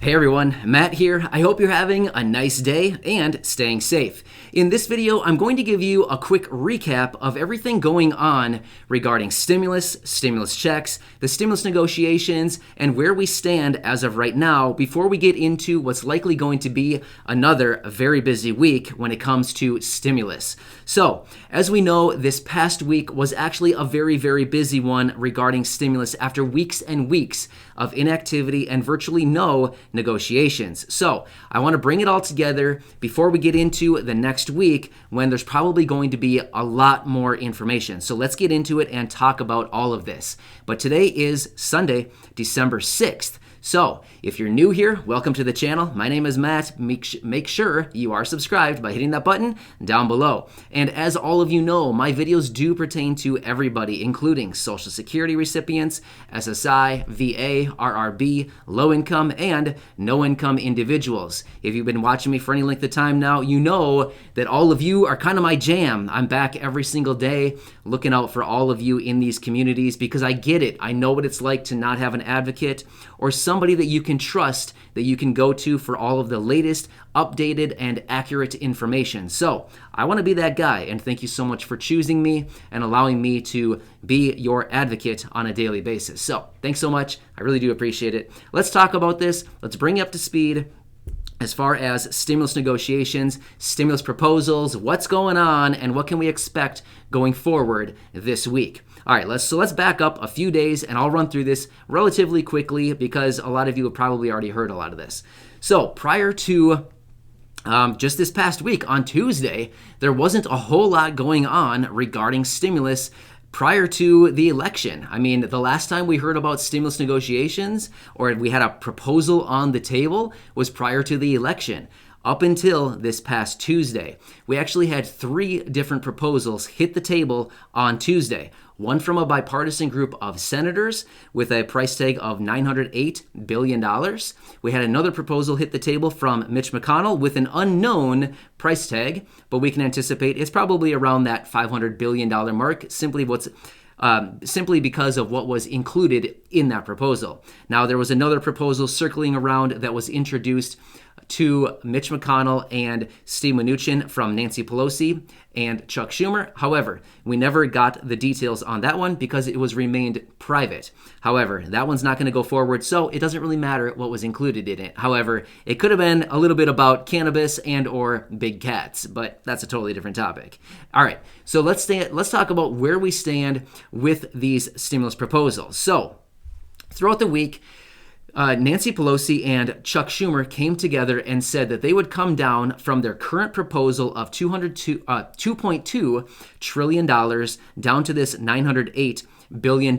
Hey everyone, Matt here. I hope you're having a nice day and staying safe. In this video, I'm going to give you a quick recap of everything going on regarding stimulus checks, the stimulus negotiations, and where we stand as of right now before we get into what's likely going to be another very busy week when it comes to stimulus. So, as we know, this past week was actually a very busy one regarding stimulus after weeks and weeks of inactivity and virtually no negotiations. So I want to bring it all together before we get into the next week when there's probably going to be a lot more information. So let's get into it and talk about all of this. But today is Sunday, December 6th. So, if you're new here, welcome to the channel. My name is Matt. Make sure you are subscribed by hitting that button down below. And as all of you know, my videos do pertain to everybody, including Social Security recipients, SSI, VA, RRB, low income, and no income individuals. If you've been watching me for any length of time now, you know that all of you are kind of my jam. I'm back every single day looking out for all of you in these communities because I get it. I know what it's like to not have an advocate or somebody that you can trust that you can go to for all of the latest, updated, and accurate information. So I want to be that guy, and thank you so much for choosing me and allowing me to be your advocate on a daily basis. So thanks so much. I really do appreciate it. Let's talk about this. Let's bring you up to speed as far as stimulus negotiations, stimulus proposals, what's going on, and what can we expect going forward this week. All right, let's back up a few days, and I'll run through this relatively quickly because a lot of you have probably already heard a lot of this. So prior to just this past week, on Tuesday, there wasn't a whole lot going on regarding stimulus prior to the election. I mean, the last time we heard about stimulus negotiations or we had a proposal on the table was prior to the election. Up until this past Tuesday, we actually had 3 different proposals hit the table on Tuesday. One from a bipartisan group of senators with a price tag of $908 billion. We had another proposal hit the table from Mitch McConnell with an unknown price tag, but we can anticipate it's probably around that $500 billion mark, simply because of what was included in that proposal. Now, there was another proposal circling around that was introduced to Mitch McConnell and Steve Mnuchin from Nancy Pelosi and Chuck Schumer. However, we never got the details on that one because it was remained private. However, that one's not going to go forward, so it doesn't really matter what was included in it. However, it could have been a little bit about cannabis and or big cats, but that's a totally different topic. All right, so let's talk about where we stand with these stimulus proposals. So, throughout the week, Nancy Pelosi and Chuck Schumer came together and said that they would come down from their current proposal of $2.2 trillion down to this $908 billion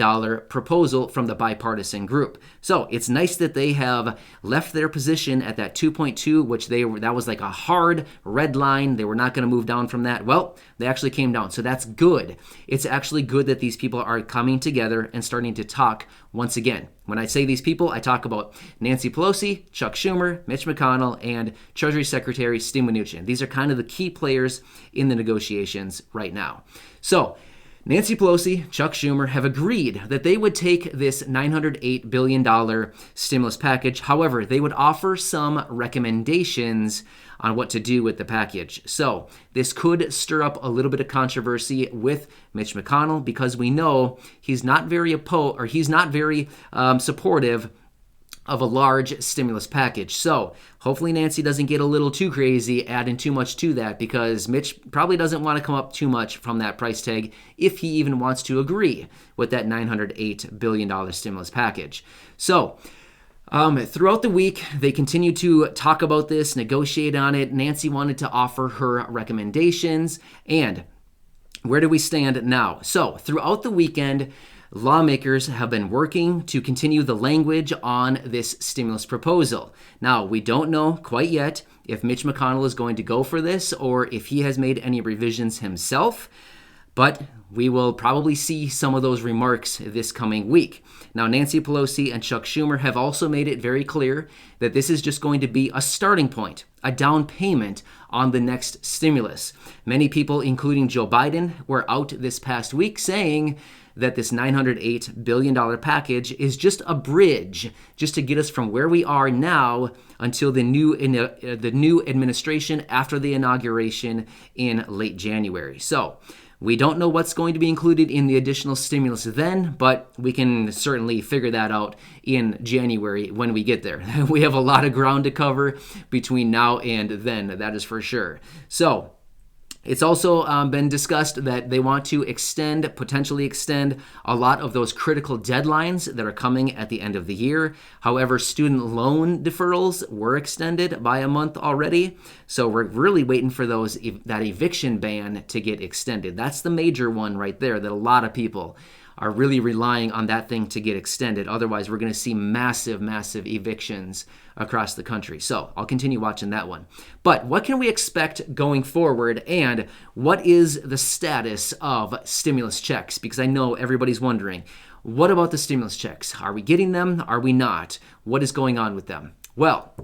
proposal from the bipartisan group. So it's nice that they have left their position at that 2.2, which that was like a hard red line. They were not going to move down from that. Well, they actually came down. So that's good. It's actually good that these people are coming together and starting to talk once again. When I say these people, I talk about Nancy Pelosi, Chuck Schumer, Mitch McConnell, and Treasury Secretary Steve Mnuchin. These are kind of the key players in the negotiations right now. So Nancy Pelosi, Chuck Schumer have agreed that they would take this $908 billion stimulus package. However, they would offer some recommendations on what to do with the package. So this could stir up a little bit of controversy with Mitch McConnell because we know he's not very supportive of a large stimulus package. So hopefully Nancy doesn't get a little too crazy adding too much to that because Mitch probably doesn't want to come up too much from that price tag if he even wants to agree with that $908 billion stimulus package. So throughout the week, they continued to talk about this, negotiate on it. Nancy wanted to offer her recommendations. And where do we stand now? So throughout the weekend, lawmakers have been working to continue the language on this stimulus proposal. Now, we don't know quite yet if Mitch McConnell is going to go for this or if he has made any revisions himself, but we will probably see some of those remarks this coming week. Now, Nancy Pelosi and Chuck Schumer have also made it very clear that this is just going to be a starting point, a down payment on the next stimulus. Many people, including Joe Biden, were out this past week saying that this $908 billion package is just a bridge, just to get us from where we are now until the new administration after the inauguration in late January. So we don't know what's going to be included in the additional stimulus then, but we can certainly figure that out in January when we get there. We have a lot of ground to cover between now and then, that is for sure. So it's also been discussed that they want to potentially extend a lot of those critical deadlines that are coming at the end of the year. However, student loan deferrals were extended by a month already. So we're really waiting for that eviction ban to get extended. That's the major one right there that a lot of people are really relying on that thing to get extended. Otherwise, we're going to see massive, massive evictions across the country. So I'll continue watching that one. But what can we expect going forward, and what is the status of stimulus checks? Because I know everybody's wondering, what about the stimulus checks? Are we getting them? Are we not? What is going on with them? Well,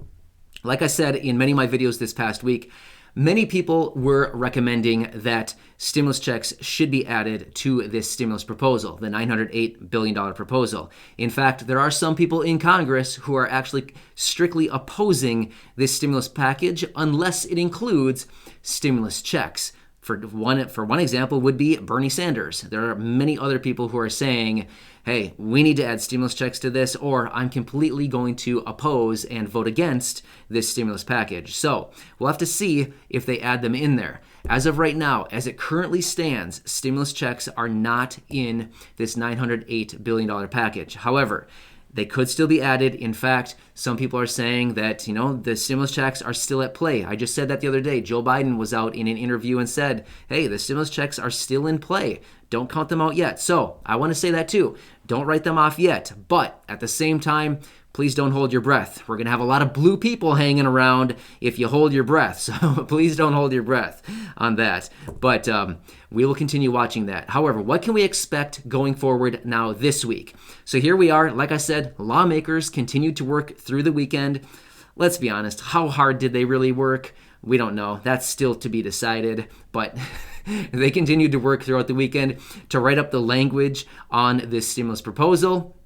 like I said in many of my videos this past week, many people were recommending that stimulus checks should be added to this stimulus proposal, the $908 billion proposal. In fact, there are some people in Congress who are actually strictly opposing this stimulus package unless it includes stimulus checks. For one example would be Bernie Sanders. There are many other people who are saying, hey, we need to add stimulus checks to this, or I'm completely going to oppose and vote against this stimulus package. So we'll have to see if they add them in there. As of right now, as it currently stands, stimulus checks are not in this $908 billion package. However, they could still be added. In fact, some people are saying that, the stimulus checks are still at play. I just said that the other day. Joe Biden was out in an interview and said, hey, the stimulus checks are still in play. Don't count them out yet. So I want to say that too. Don't write them off yet. But at the same time, please don't hold your breath. We're going to have a lot of blue people hanging around if you hold your breath. So please don't hold your breath on that. But we will continue watching that. However, what can we expect going forward now this week? So here we are. Like I said, lawmakers continued to work through the weekend. Let's be honest. How hard did they really work? We don't know. That's still to be decided. But they continued to work throughout the weekend to write up the language on this stimulus proposal.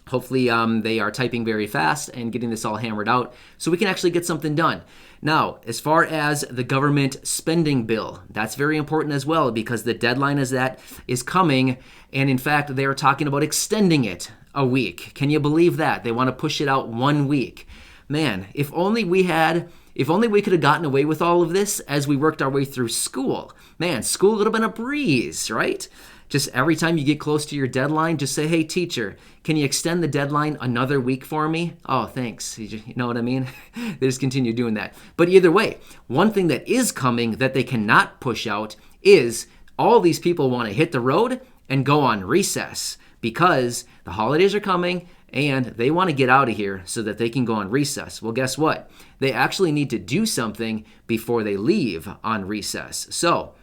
Hopefully they are typing very fast and getting this all hammered out so we can actually get something done. Now, as far as the government spending bill, that's very important as well because the deadline is coming. And in fact, they are talking about extending it a week. Can you believe that? They want to push it out 1 week. Man, if only we could have gotten away with all of this as we worked our way through school. Man, school would have been a breeze, right? Just every time you get close to your deadline, just say, hey, teacher, can you extend the deadline another week for me? Oh, thanks. You know what I mean? They just continue doing that. But either way, one thing that is coming that they cannot push out is all these people want to hit the road and go on recess because the holidays are coming and they want to get out of here so that they can go on recess. Well, guess what? They actually need to do something before they leave on recess. So,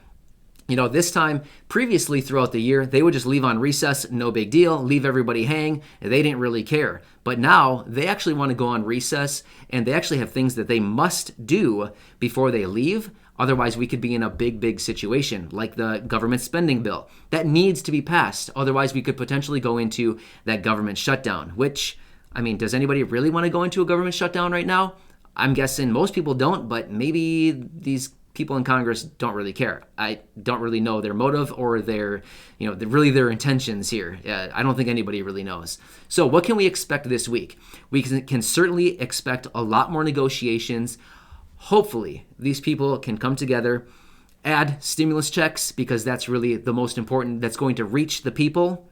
this time, previously throughout the year, they would just leave on recess, no big deal, leave everybody hang, and they didn't really care. But now, they actually want to go on recess, and they actually have things that they must do before they leave. Otherwise, we could be in a big, big situation, like the government spending bill. That needs to be passed. Otherwise, we could potentially go into that government shutdown, which, does anybody really want to go into a government shutdown right now? I'm guessing most people don't, but maybe these people in Congress don't really care. I don't really know their motive or their intentions here. I don't think anybody really knows. So what can we expect this week? We can certainly expect a lot more negotiations. Hopefully, these people can come together, add stimulus checks, because that's really the most important. That's going to reach the people,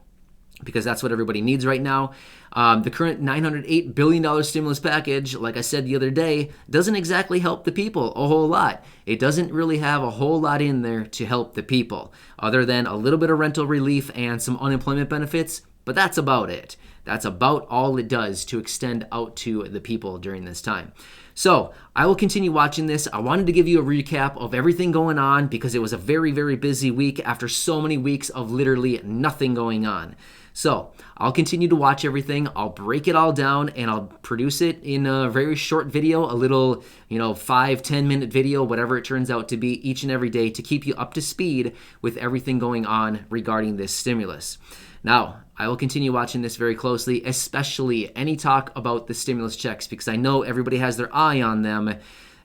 because that's what everybody needs right now. The current $908 billion stimulus package, like I said the other day, doesn't exactly help the people a whole lot. It doesn't really have a whole lot in there to help the people, other than a little bit of rental relief and some unemployment benefits, but that's about it. That's about all it does to extend out to the people during this time. So I will continue watching this. I wanted to give you a recap of everything going on because it was a very, very busy week after so many weeks of literally nothing going on. So I'll continue to watch everything. I'll break it all down and I'll produce it in a very short video, a little, 5-10 minute video, whatever it turns out to be each and every day to keep you up to speed with everything going on regarding this stimulus. Now, I will continue watching this very closely, especially any talk about the stimulus checks, because I know everybody has their eye on them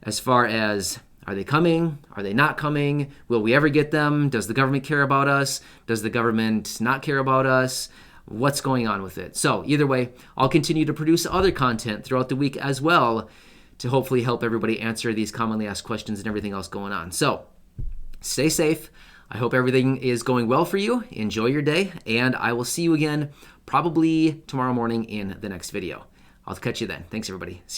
as far as, are they coming? Are they not coming? Will we ever get them? Does the government care about us? Does the government not care about us? What's going on with it? So either way, I'll continue to produce other content throughout the week as well to hopefully help everybody answer these commonly asked questions and everything else going on. So stay safe. I hope everything is going well for you. Enjoy your day, and I will see you again probably tomorrow morning in the next video. I'll catch you then. Thanks, everybody. See you.